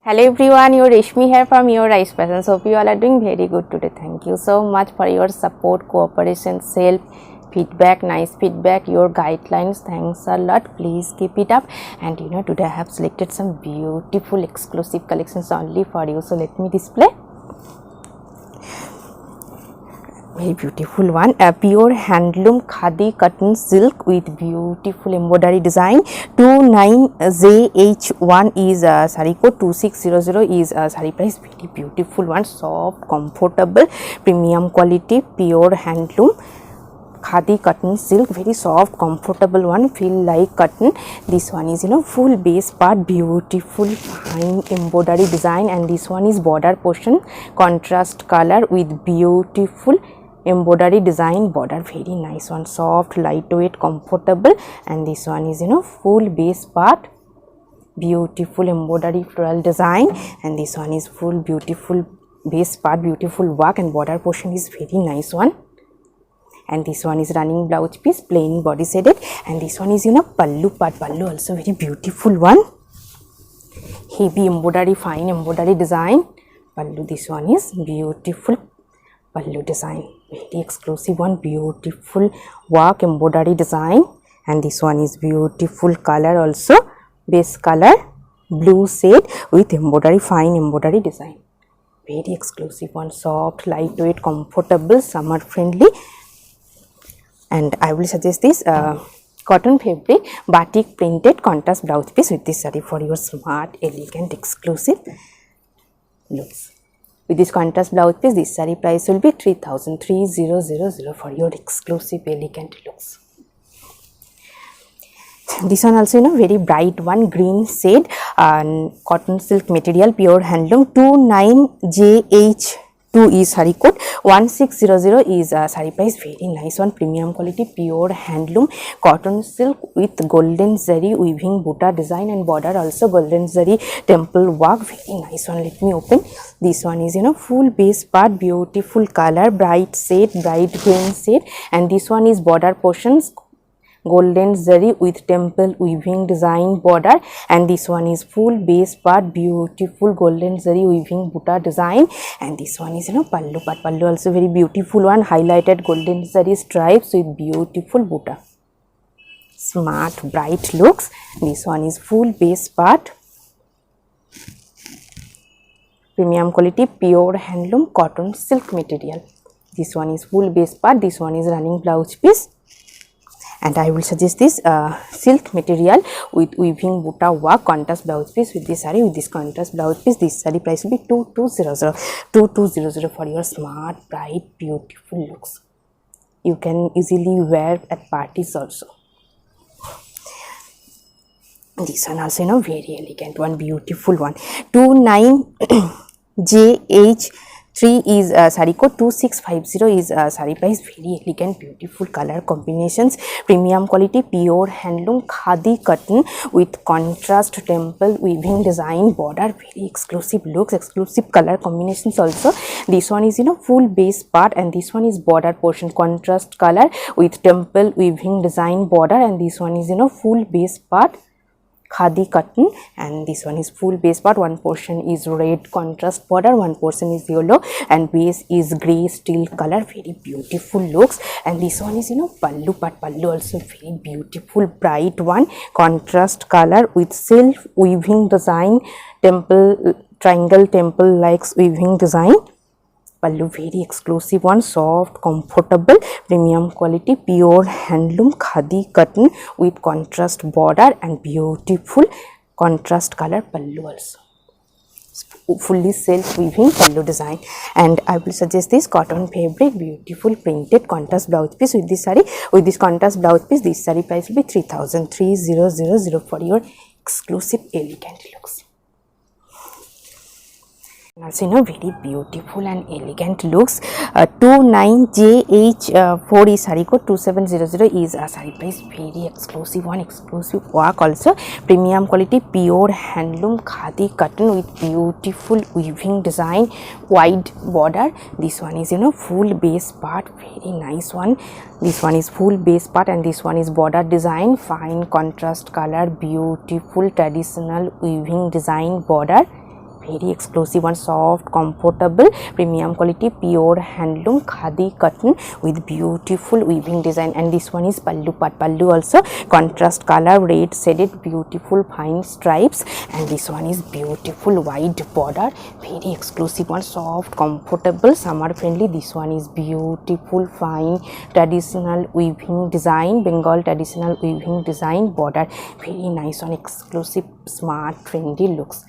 Hello everyone, your Reshmi here from Your Rice Passions. Hope you all are doing very good today. Thank you so much for your support, cooperation, self feedback, nice feedback, your guidelines. Thanks a lot. Please keep it up. And today I have selected some beautiful exclusive collections only for you. So let me display. Very beautiful one, a pure handloom khadi cotton silk with beautiful embroidery design. 29JH1 is saree code, 2600 is saree price. Very beautiful one, soft, comfortable, premium quality, pure handloom khadi cotton silk, very soft, comfortable one, feel like cotton. This one is full base part, beautiful fine embroidery design, and this one is border portion, contrast color with beautiful embroidery design border. Very nice one, soft, lightweight, comfortable. And this one is full base part, beautiful embroidery floral design, and this one is full beautiful base part, beautiful work, and border portion is very nice one. And this one is running blouse piece, plain body shaded, and this one is pallu part, pallu also very beautiful one, heavy embroidery, fine embroidery design pallu. This one is beautiful pallu design, very exclusive one, beautiful work, embroidery design. And this one is beautiful color also, base color blue shade with embroidery, fine embroidery design, very exclusive one, soft, lightweight, comfortable, summer friendly. And I will suggest this cotton fabric batik printed contrast blouse piece with this saree for your smart, elegant, exclusive looks. With this contrast blouse piece, this saree price will be 3,300 for your exclusive, elegant looks. This one also very bright one, green shade, cotton silk material, pure handloom. 29JH2 is saree code, 1600 is saree price. Very nice one, premium quality, pure handloom, cotton silk with golden zari weaving buta design, and border also golden zari temple work. Very nice one. Let me open. This one is full base part, beautiful color, bright shade, bright green shade, and this one is border portions, golden zari with temple weaving design border, and this one is full base part, beautiful golden zari weaving buta design, and this one is pallu part, pallu also very beautiful one, highlighted golden zari stripes with beautiful buta, smart, bright looks. This one is full base part, premium quality, pure handloom, cotton silk material. This one is full base part, this one is running blouse piece. And I will suggest this silk material with weaving buta work, contrast blouse piece with this saree, with this contrast blouse piece. This saree price will be 2200 for your smart, bright, beautiful looks. You can easily wear at parties also. This one also very elegant one, beautiful one. 29JH3 is saree code, 2650 is saree price. Very elegant, beautiful color combinations, premium quality, pure handloom, khadi cotton with contrast temple weaving design border. Very exclusive looks, exclusive color combinations also. This one is full base part, and this one is border portion, contrast color with temple weaving design border, and this one is full base part, khadi cotton, and this one is full base part. One portion is red contrast border, one portion is yellow, and base is grey steel color. Very beautiful looks. And this one is pallu part, pallu also very beautiful, bright one, contrast color with self weaving design, temple triangle temple like weaving design. Pallu very exclusive one, soft, comfortable, premium quality, pure handloom, khadi cotton with contrast border and beautiful contrast color pallu also. Fully self weaving pallu design. And I will suggest this cotton fabric, beautiful printed contrast blouse piece with this saree, with this contrast blouse piece. This saree price will be 3,300 for your exclusive, elegant looks. Also very beautiful and elegant looks. 29JH4 is saree code, 2700 is saree price. Very exclusive one, exclusive work also, premium quality, pure handloom, khadi cotton with beautiful weaving design, wide border. This one is full base part, very nice one. This one is full base part, and this one is border design, fine contrast color, beautiful traditional weaving design border. very exclusive one, soft, comfortable, premium quality, pure handloom khadi cotton with beautiful weaving design. And this one is pallu part. Pallu also contrast color, red shaded, beautiful fine stripes. And this one is beautiful wide border, very exclusive one, soft, comfortable, summer friendly. This one is beautiful fine traditional weaving design, Bengal traditional weaving design border, very nice one, exclusive, smart, trendy looks,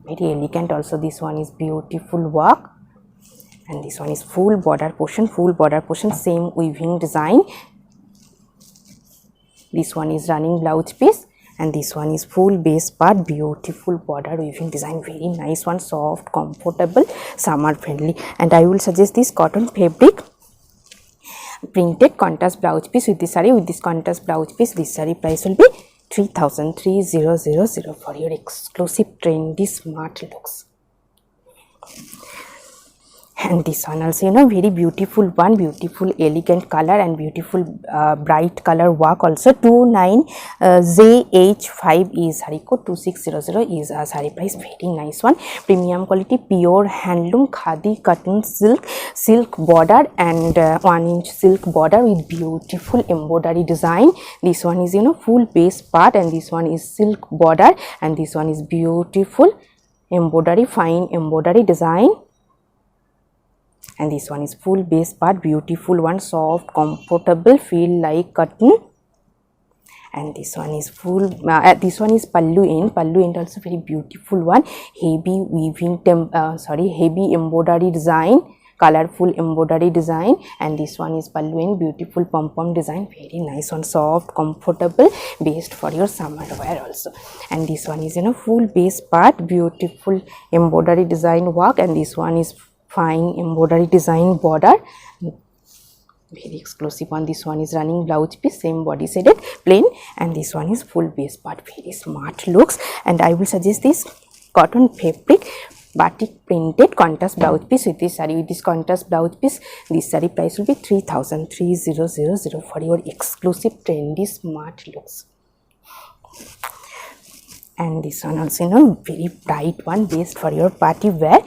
very elegant also. This one is beautiful work. And this one is full border portion, same weaving design. This one is running blouse piece, and this one is full base part, beautiful border weaving design, very nice one, soft, comfortable, summer friendly. And I will suggest this cotton fabric printed contrast blouse piece with this saree. With this contrast blouse piece, this saree price will be 3,000 for your exclusive, trendy, smart looks. And this one also, you know, very beautiful one, beautiful elegant color and beautiful bright color work also. 29JH5 is saree code, 2600 is a saree price, very nice one, premium quality, pure handloom khadi cotton silk border, and 1-inch silk border with beautiful embroidery design. This one is, you know, full base part, and this one is silk border, and this one is beautiful embroidery, fine embroidery design. And this one is full base part, beautiful one, soft, comfortable, feel like cotton. And this one is full, this one is pallu end also very beautiful one, heavy weaving, heavy embroidery design, colorful embroidery design. And this one is pallu end, beautiful pom-pom design, very nice one, soft, comfortable, best for your summer wear also. And this one is, you know, full base part, beautiful embroidery design work, and this one is fine embroidery design border, very exclusive one. This one is running blouse piece, same body shaded plain, and this one is full base part, very smart looks. And I will suggest this cotton fabric batik printed contrast blouse piece with this saree. With this contrast blouse piece, this saree price will be 3,000 for your exclusive, trendy, smart looks. And this one also, you know, very bright one, best for your party wear.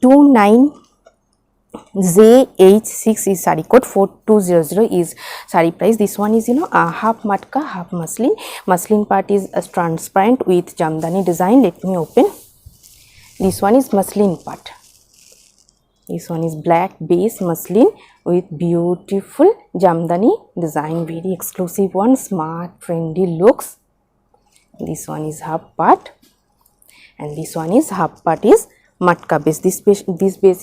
29JH6 is saree code, 4200 is saree price. This one is, you know, half matka, half muslin. Muslin part is transparent with jamdani design. Let me open. This one is muslin part. This one is black base muslin with beautiful jamdani design, very exclusive one, smart, trendy looks. This one is half part, and this one is half part is matka base. This base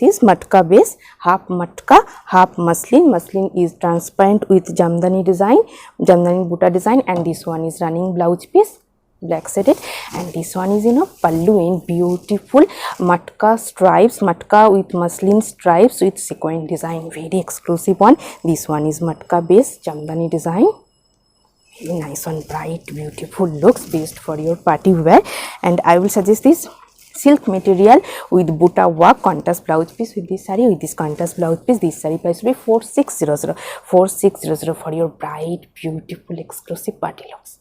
is matka base, half matka, half muslin. Muslin is transparent with jamdani design, jamdani buta design. And this one is running blouse piece, black shaded. And this one is, you know, pallu in beautiful matka stripes, matka with muslin stripes with sequin design, very exclusive one. This one is matka base, jamdani design, very nice one, bright, beautiful looks, best for your party wear. And I will suggest this silk material with buta work contrast blouse piece with this saree. With this contrast blouse piece, this saree price will be 4600 for your bright, beautiful, exclusive party looks.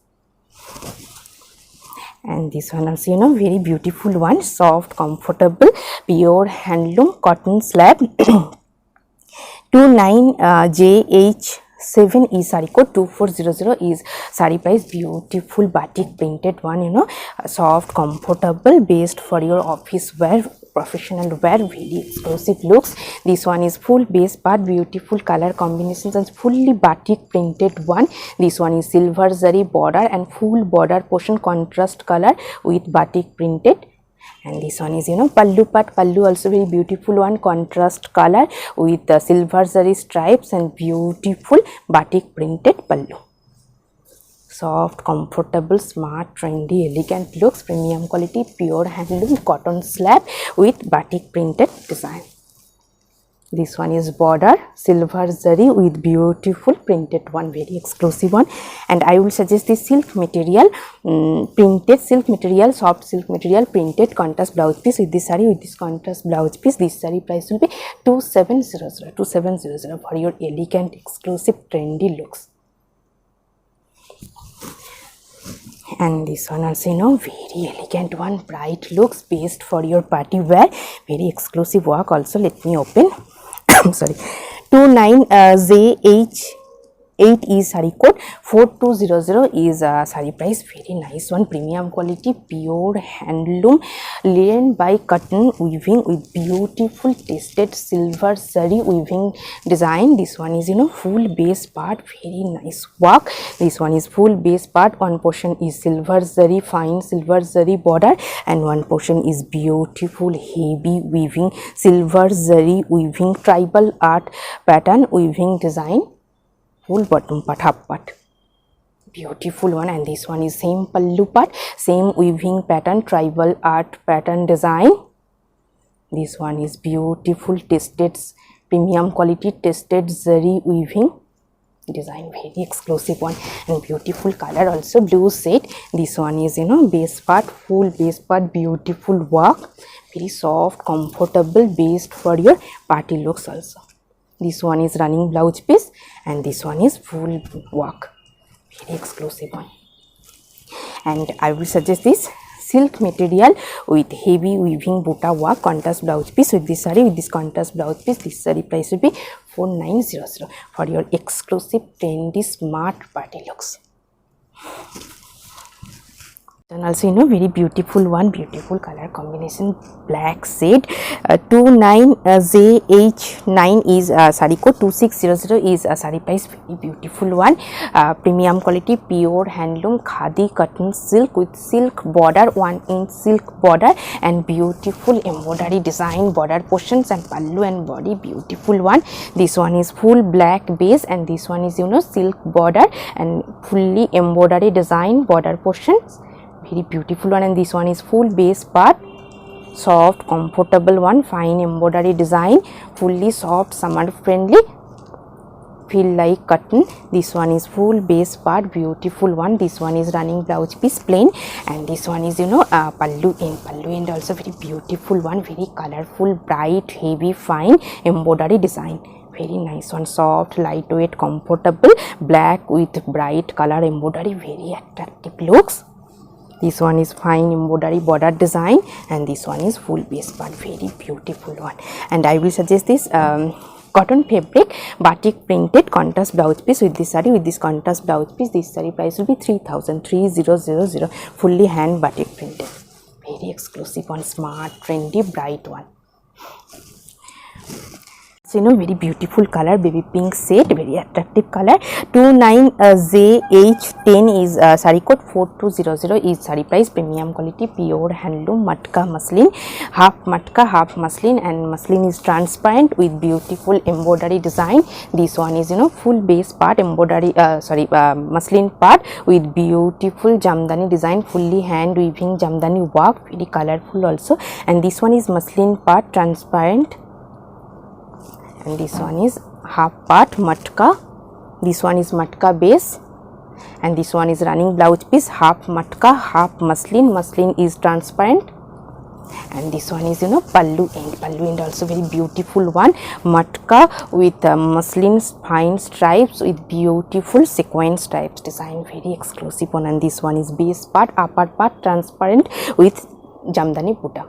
And this one also, you know, very beautiful one, soft, comfortable, pure handloom cotton slab. 29JH7 is saree code, 2400 is saree price, beautiful batik printed one, you know, soft, comfortable, best for your office wear, professional wear, very exclusive looks. This one is full base part, beautiful color combinations, and fully batik printed one. This one is silver zari border and full border portion contrast color with batik printed. And this one is, you know, pallu part, pallu also very beautiful one, contrast color with silver zari stripes and beautiful batik printed pallu. Soft, comfortable, smart, trendy, elegant looks, premium quality, pure handloom cotton slab with batik printed design. This one is border, silver zari with beautiful printed one, very exclusive one. And I will suggest this silk material, printed silk material, soft silk material, printed contrast blouse piece with this saree. With this contrast blouse piece, this saree price will be 2700 for your elegant, exclusive, trendy looks. And this one also, very elegant one, bright looks, based for your party wear, very exclusive work also. Let me open. Sorry, 29ZH8 is saree code, 4200 is saree price. Very nice one, premium quality, pure handloom, linen by cotton weaving with beautiful tested silver zari weaving design. This one is full base part, very nice work. This one is full base part, one portion is silver zari, fine silver zari border, and one portion is beautiful heavy weaving silver zari weaving tribal art pattern weaving design. Full bottom part, half part, beautiful one. And this one is same pallu part, same weaving pattern, tribal art pattern design. This one is beautiful tested premium quality tested zari weaving design, very exclusive one, and beautiful color also, blue shade. This one is base part, full base part, beautiful work, very soft comfortable, based for your party looks also. This one is running blouse piece, and this one is full work, very exclusive one. And I will suggest this silk material with heavy weaving buta work, contrast blouse piece with this saree, with this contrast blouse piece. This saree price will be 4900 for your exclusive trendy smart party looks. And also very beautiful one, beautiful color combination, black shade. 29ZH9 is saree code, 2600 is saree price, very beautiful one, premium quality, pure handloom, khadi cotton silk with silk border, 1 inch silk border, and beautiful embroidery design border portions, and pallu and body, beautiful one. This one is full black base, and this one is silk border and fully embroidery design border portions, very beautiful one. And this one is full base part, soft comfortable one, fine embroidery design, fully soft summer friendly, feel like cotton. This one is full base part, beautiful one. This one is running blouse piece plain, and this one is pallu end also, very beautiful one, very colorful, bright, heavy, fine embroidery design, very nice one, soft, lightweight, comfortable, black with bright color embroidery, very attractive looks. This one is fine embroidery border design, and this one is full base part, very beautiful one. And I will suggest this cotton fabric batik printed contrast blouse piece with this saree, with this contrast blouse piece. This saree price will be 3000, fully hand batik printed, very exclusive one, smart, trendy, bright one. So very beautiful color, baby pink shade, very attractive color. 29ZH10 is saree code, 4200 is saree price, premium quality, pure handloom, matka muslin, half matka half muslin, and muslin is transparent with beautiful embroidery design. This one is full base part embroidery, muslin part with beautiful jamdani design, fully hand weaving jamdani work, very colorful also. And this one is muslin part, transparent, and this one is half part matka. This one is matka base, and this one is running blouse piece, half matka half muslin, muslin is transparent, and this one is pallu end also, very beautiful one, matka with muslin fine stripes with beautiful sequin stripes design, very exclusive one. And this one is base part, upper part transparent with jamdani buta,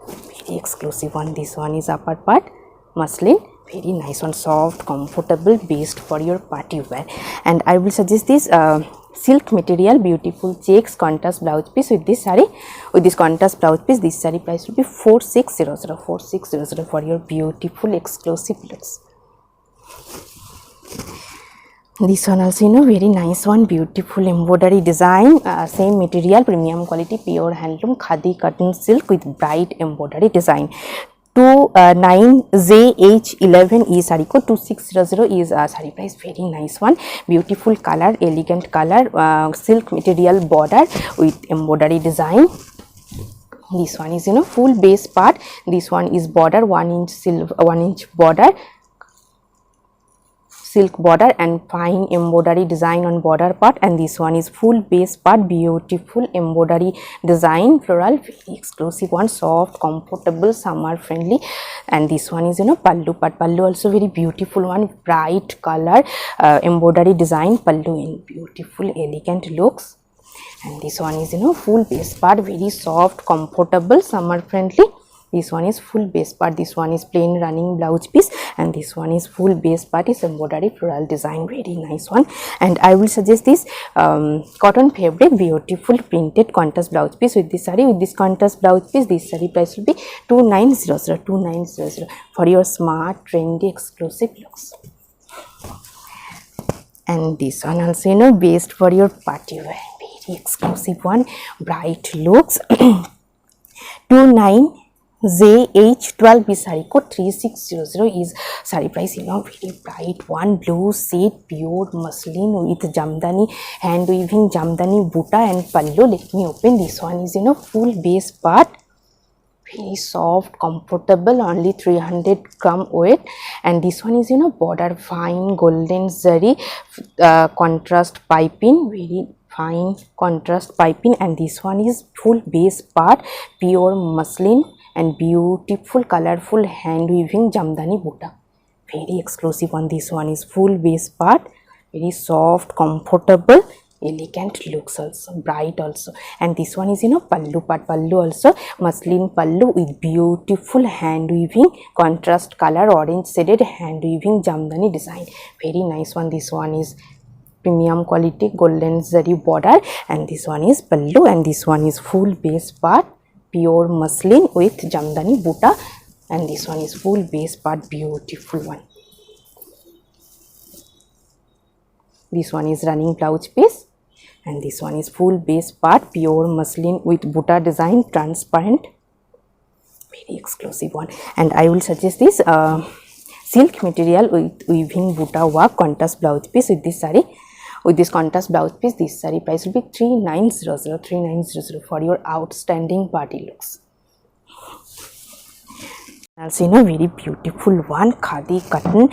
very exclusive one. This one is upper part muslin, very nice one, soft comfortable, based for your party wear. And I will suggest this silk material, beautiful checks contrast blouse piece with this saree, with this contrast blouse piece. This saree price will be 4600 for your beautiful exclusive looks. This one also very nice one, beautiful embroidery design, same material, premium quality, pure handloom, khadi cotton silk with bright embroidery design. 29ZH11 is saree code, 2600 is saree price, very nice one, beautiful color, elegant color, silk material border with embroidery design. This one is full base part, this one is border, 1 inch silver, 1 inch border, silk border and fine embroidery design on border part. And this one is full base part, beautiful embroidery design, floral, very exclusive one, soft comfortable, summer friendly. And this one is pallu part, pallu also very beautiful one, bright color, embroidery design pallu in beautiful elegant looks. And this one is full base part, very soft, comfortable, summer friendly. This one is full base part, this one is plain running blouse piece, and this one is full base part is embroidery floral design, very nice one. And I will suggest this cotton fabric beautiful printed contrast blouse piece with this saree. With this contrast blouse piece, this saree price will be 2900 for your smart, trendy, exclusive looks. And this one also based for your party wear, very exclusive one, bright looks. 29JH12 is saree code 3600 is saree price, very bright one, blue shade, pure muslin with jamdani, hand weaving jamdani buta and pallu. Let me open. This one is full base part, very soft, comfortable, only 300 gram weight. And this one is border fine golden zari contrast piping, very fine contrast piping. And this one is full base part, pure muslin and beautiful colorful hand weaving jamdani buta, very exclusive one. This one is full base part, very soft, comfortable, elegant looks also, bright also. And this one is pallu part, pallu also muslin pallu with beautiful hand weaving contrast color orange shaded hand weaving jamdani design, very nice one. This one is premium quality golden zari border, and this one is pallu, and this one is full base part, pure muslin with jamdani buta, and this one is full base part, beautiful one. This one is running blouse piece, and this one is full base part, pure muslin with buta design, transparent, very exclusive one. And I will suggest this silk material with weaving buta work contrast blouse piece with this saree. With this contrast blouse piece, this saree price will be 3900 for your outstanding party looks. Also very beautiful one, khadi cotton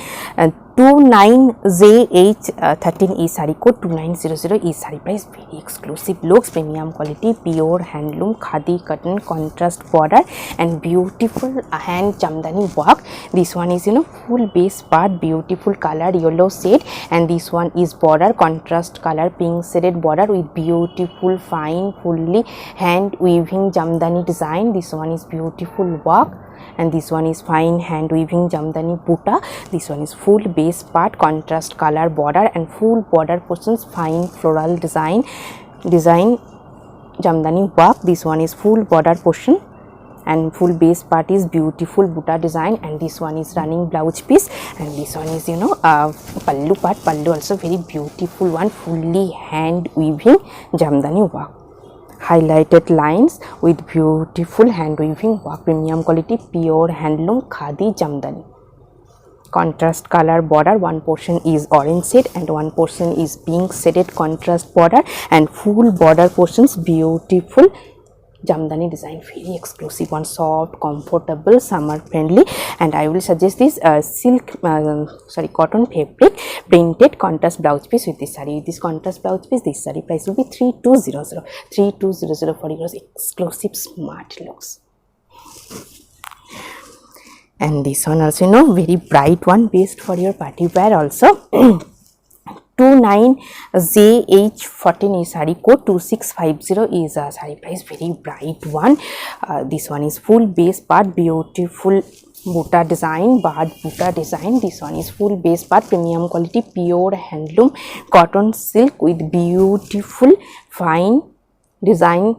29JH13 is saree code 2900 is saree price, very exclusive looks, premium quality, pure handloom khadi cotton contrast border and beautiful hand jamdani work. This one is full base part, beautiful color yellow shade, and this one is border contrast color pink shaded border with beautiful fine fully hand weaving jamdani design. This one is beautiful work, and this one is fine hand weaving jamdani buta. This one is full base part, contrast color border and full border portions, fine floral design jamdani work. This one is full border portion and full base part is beautiful buta design, and this one is running blouse piece, and this one is pallu part, pallu also very beautiful one, fully hand weaving jamdani work, highlighted lines with beautiful hand weaving work, premium quality, pure handloom khadi jamdani. Contrast color border, one portion is orange shade and one portion is pink shaded contrast border, and full border portions beautiful jamdani design, very exclusive one, soft, comfortable, summer friendly. And I will suggest this cotton fabric printed contrast blouse piece with this saree. With this contrast blouse piece, this saree price will be 3200 for your exclusive smart looks. And this one also very bright one, based for your party wear also. 29JH14 is saree code 2650 is a saree price, very bright one. This one is full base part, beautiful buta design, bad buta design. This one is full base part, premium quality, pure handloom cotton silk with beautiful fine design,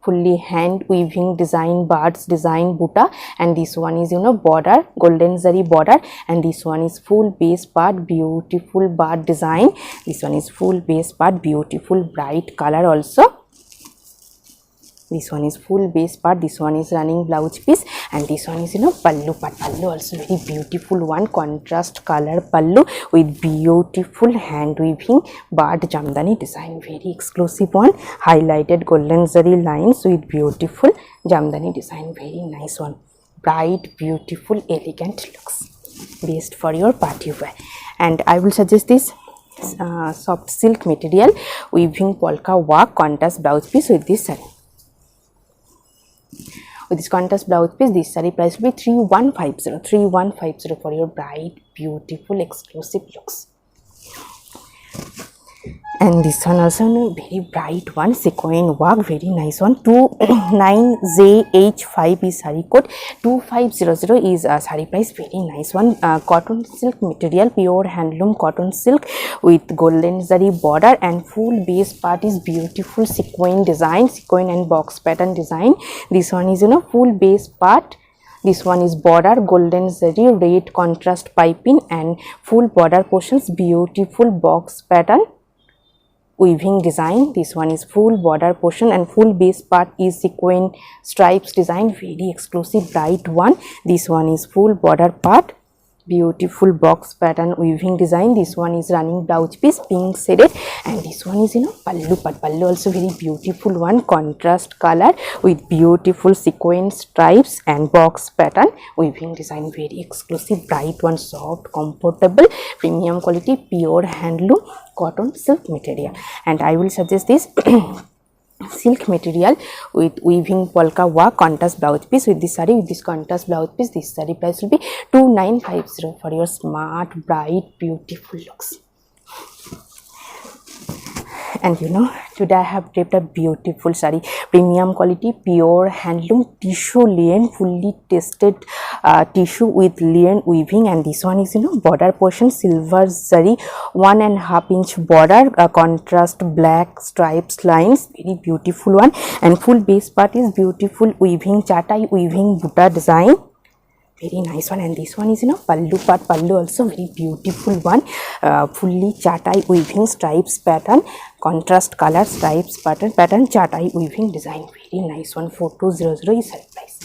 fully hand weaving design, birds design buta, and this one is border golden zari border, and this one is full base part, beautiful bird design. This one is full base part, beautiful bright color also. This one is full base part, this one is running blouse piece, and this one is pallu part, pallu also very beautiful one, contrast color pallu with beautiful hand weaving bird jamdani design, very exclusive one, highlighted golden zari lines with beautiful jamdani design, very nice one, bright, beautiful, elegant looks, based for your party wear. And I will suggest this soft silk material weaving polka work contrast blouse piece with this saree. With this contrast blouse piece, this saree price will be 3150 for your bright, beautiful, exclusive looks. And this one also very bright one, sequin work, very nice one. 29JH5 is saree code. 2500 is saree price, very nice one. Cotton silk material, pure handloom cotton silk with golden zari border, and full base part is beautiful sequin design, sequin and box pattern design. This one is full base part. This one is border, golden zari, red contrast piping, and full border portions, beautiful box pattern weaving design. This one is full border portion, and full base part is sequin stripes design, very exclusive bright one. This one is full border part, beautiful box pattern weaving design. This one is running blouse piece, pink shaded, and this one is pallu part. Pallu also very beautiful one, contrast color with beautiful sequin stripes and box pattern weaving design, very exclusive bright one, soft, comfortable, premium quality, pure handloom cotton silk material. And I will suggest this silk material with weaving polka work contrast blouse piece with this saree, with this contrast blouse piece. This saree price will be 2950 for your smart, bright, beautiful looks. And today I have draped a beautiful saree, premium quality, pure handloom tissue linen, fully tested tissue with linen weaving. And this one is border portion, silver zari, 1.5 inch border, contrast black stripes lines, very beautiful one. And full base part is beautiful weaving, chatai weaving buta design, very nice one. And this one is pallu part. Pallu also very beautiful one, fully chatai weaving stripes pattern, contrast color stripes pattern, chatai weaving design, very nice one. 4200 is her price.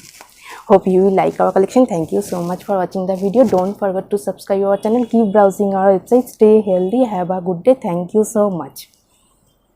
Hope you will like our collection. Thank you so much for watching the video. Don't forget to subscribe our channel. Keep browsing our website. Stay healthy. Have a good day. Thank you so much.